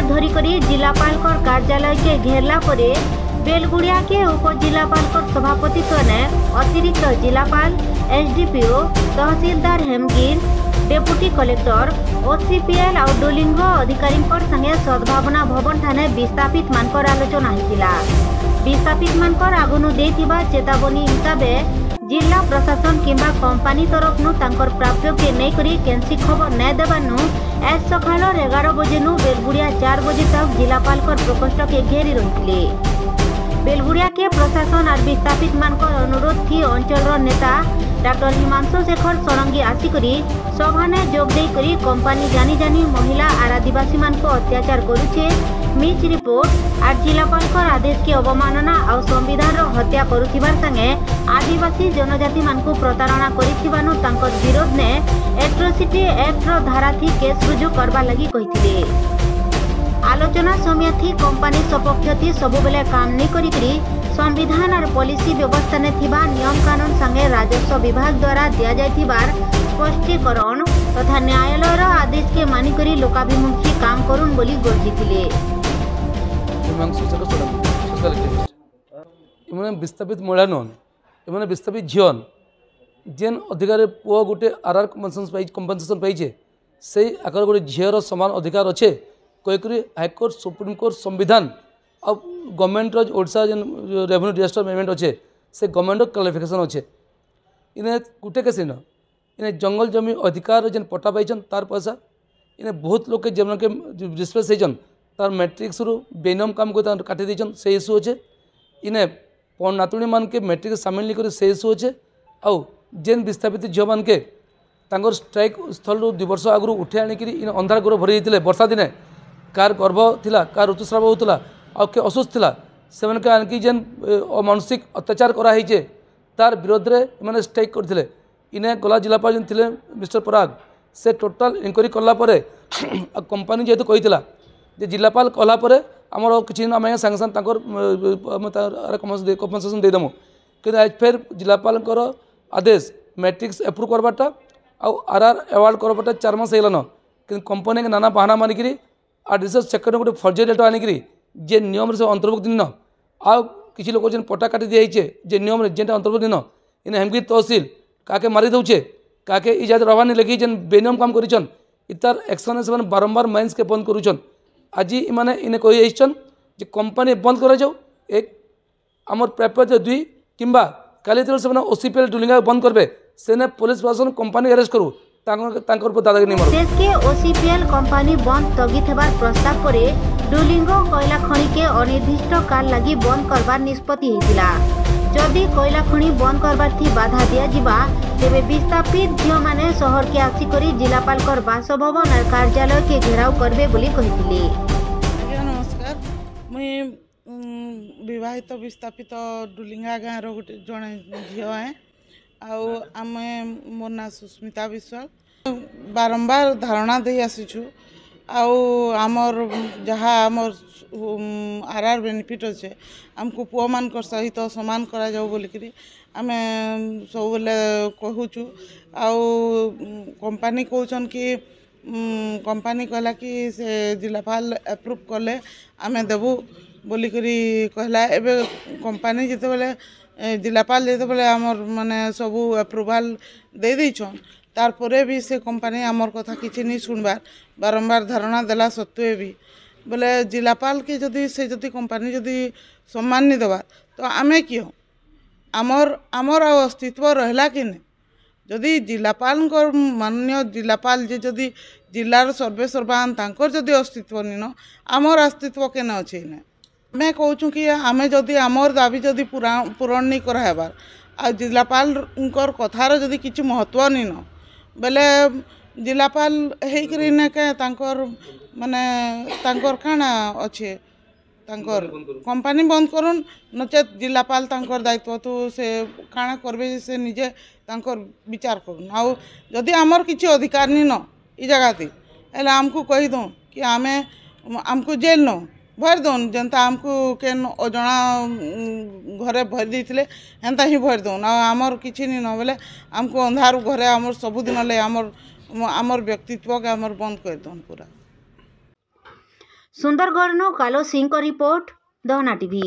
धरिक जिलापाल कार्यालय के घेरला परे बेलगुड़िया के उपजिलापाल सभापतित्व ने अतिरिक्त जिलापाल एसडीपीओ तहसीलदार हेमगिर डेपुटी कलेक्टर ओसीपीएल और डोलिंग अधिकारी संगे सद्भावना भवन ठाने विस्थापित मानकर आलोचना होता। विस्थापित मानकर आगुनु देथिबा चेतावनी हिसाबे जिला प्रशासन किंबा कंपनी तरफ प्राप्य के नहीं करी केंसी खबर न देवानु आज सकाल 11 बजे बेलगुड़िया 4 बजे तक जिलापाल प्रकोष्ठ के घेरी रही। बेलगुड़िया के प्रशासन और विस्थापित मानकर अनुरोध थी अंचल नेता डॉक्टर हिमांशु शेखर षडंगी आसिकरी सभा ने जोग दे करी कंपनी जानी जानी महिला और आदिवासी मान को अत्याचार करुछे मिच रिपोर्ट आर जिलापाल आदेश के अवमानना और संविधान हत्या करुथिबार संगे आदिवासी जनजाति मान को प्रतारणा करिथिबानु तांकर विरोध ने एट्रोसिटी एक्ट रो धारा थी केस रुजु करबा लगी कहिथिले। आलोचना समय थी कंपनी सपक्ष थी सबु बेले काम नहीं करी संविधान और पॉलिसी व्यवस्था ने थिबा नियम कानून संगे राजस्व विभाग द्वारा दिया जायथिबार स्पष्टीकरण तथा न्यायालय रो आदेश के मानी करी लोकाभिमुखी काम करुन बोली गर्जिथिले। विस्थापित महिला नन एमने विस्थापित झीन जेन अधिकार पुआ गोटे आरआर कंपनसेसन पाइछे से आकर गोटे झीर समान अधिकार अच्छे कहीकि हाईकोर्ट सुप्रीमकोर्ट संविधान और गवर्नमेंट ओडिशा जेन रेवेन्यू डिजास्टर मैनेजमेंट अच्छे से गवर्नमेंट क्वालिफिकेशन अच्छे इन्हें गोटे केस न इन्हें जंगल जमी अधिकार जेन पट्टा पाइछन तार पैसा इन्हें बहुत लोग के जमन के डिस्प्लेस होइछन तार मैट्रिक्स रु बेनियम काम को काटी देछन से इश्यू अच्छे इन्हें नातुणी मान के मैट्रिक सामिल नहीं कर से इश्यू अच्छे आउ जेन विस्थापित झील मान के तांकर स्ट्राइक स्थल 2 वर्ष आगु उठे आणिक अंधार घर भरी जाते वर्षा दिने कार गर्भ थिला कार ऋतुस्राव होता आ के असुस्थ थिला से मानके आनकी जेन मानसिक अत्याचार कराई तार विरोध में मैंने स्ट्राइक करते इन्हें गला जिलापाल जेन थिले मिस्टर पराग से टोटाल इनक्वारी कलापर कंपनी जेहेतु कही जे जिलापाल कलापर आमर किसी दिन आम सागे सागे कम्पनसेसन देदेमु कि आज फिर जिलापाल आदेश मैट्रिक्स एप्रुव करवाटा आउ आरआर अवार्ड करवाटा 4 मास होगलान कि कंपनी के नाना बहाना मानिक आडिशनल सेक्रेटरी गोटे फर्जी डेटा आनिक जे नियम से अंतर्भुक्त दिन आउ किसी लोग जेन पट्टा काटी दिए जे नियम जेनटा अंतर्भुक्त दिन इन हेमगिर तहसील काके मारी दौचे काके ई जात रवानी लगी जेन बेनियम काम करिछन इतार एक्शन से बारंबार माइंस के बंद करुछन आज इमाने इन्हें कही आइछन जे कंपनी बंद करा जाऊ एक आमर प्राप्य 2 किंबा काली से ओसीपीएल डुलिंगा बंद करबे सेने पुलिस प्रशासन कंपनी अरेस्ट करू दादागिरी देश के ओसीपीएल कंपनी बंद स्थगित होबार प्रस्ताव पर डुलिंगो कोयला खनि के अनिर्दिष्ट काल लगी बंद करबार निष्पत्ति होइतिला। जदि कोयला खनि बंद करबार थी बाधा दिया जिबा तेबे विस्थापित झील माने शहर के आसिकरी जिलापाल बासभवन और कार्यालय के घेराव करबे बोली कहितिले। नमस्कार मुई विवाहित विस्थापित डुलिंगा गाँव रोटे जड़े झील है आमे मो ना सुस्मिता विश्वास बारंबार धारणा दे आसीचु आमर जहाँ आमर आरआर बेनिफिट अच्छे आमको पुआ मान सहित समान करा जाऊ बोलिकी आमे सब बेले कहूचु कंपनी कहन कि कंपनी कहला कि से जिलापाल एप्रूव कले आमे देबू बोलिकी कहला एबे कंपनी जिते बेले जिलापाल जो बेले आमर माने सबू एप्रुवाल दे देछन तार परे भी से कंपनी आमर कथा किसी नहीं सुनबार बारंबार धारणा देला सत्वे भी बोले जिलापाल के जदि कंपनी जदि सम्मान नहीं देवा तो आमे क्यों आमर आमर अस्तित्व रहला कि नहीं जदि जिलापाल माननीय जिलापाल जे जदि जिलार सर्वे सर्वान तांकर जदि अस्तित्व नहीं न आमर अस्तित्व के न अच्छे ना मैं कहूँ कि आमे जदि आमर दाबी जदि पूरण नहीं कराबार आ जिलापाल कथार जदि किसी महत्व नहीं न बेले जिलापाल होकर के माने तांकर काना अच्छे तांकर कंपनी बंद करुन नचेत जिलापाल तांकर दायित्व तो से काना करबे से निजे तांकर विचार करुन आउ जदि आमर किसी अधिकार नहीं न ई जगह थी एले आमको कही दो कि आमे आमको जेल न भर दौन जनता आमको केन अजना घरे भर देते हेन्ता ही भर दौन आमर किसी नहीं न बोले आमको अंधार घरे आमर सबुदिन ले आमर व्यक्तित्व के आमर बंद कर दौन पूरा। ସୁନ୍ଦରଗଡ଼ନୁ କାଲୋ ସିଂଙ୍କ ରିପୋର୍ଟ ଦହନା ଟିଭି।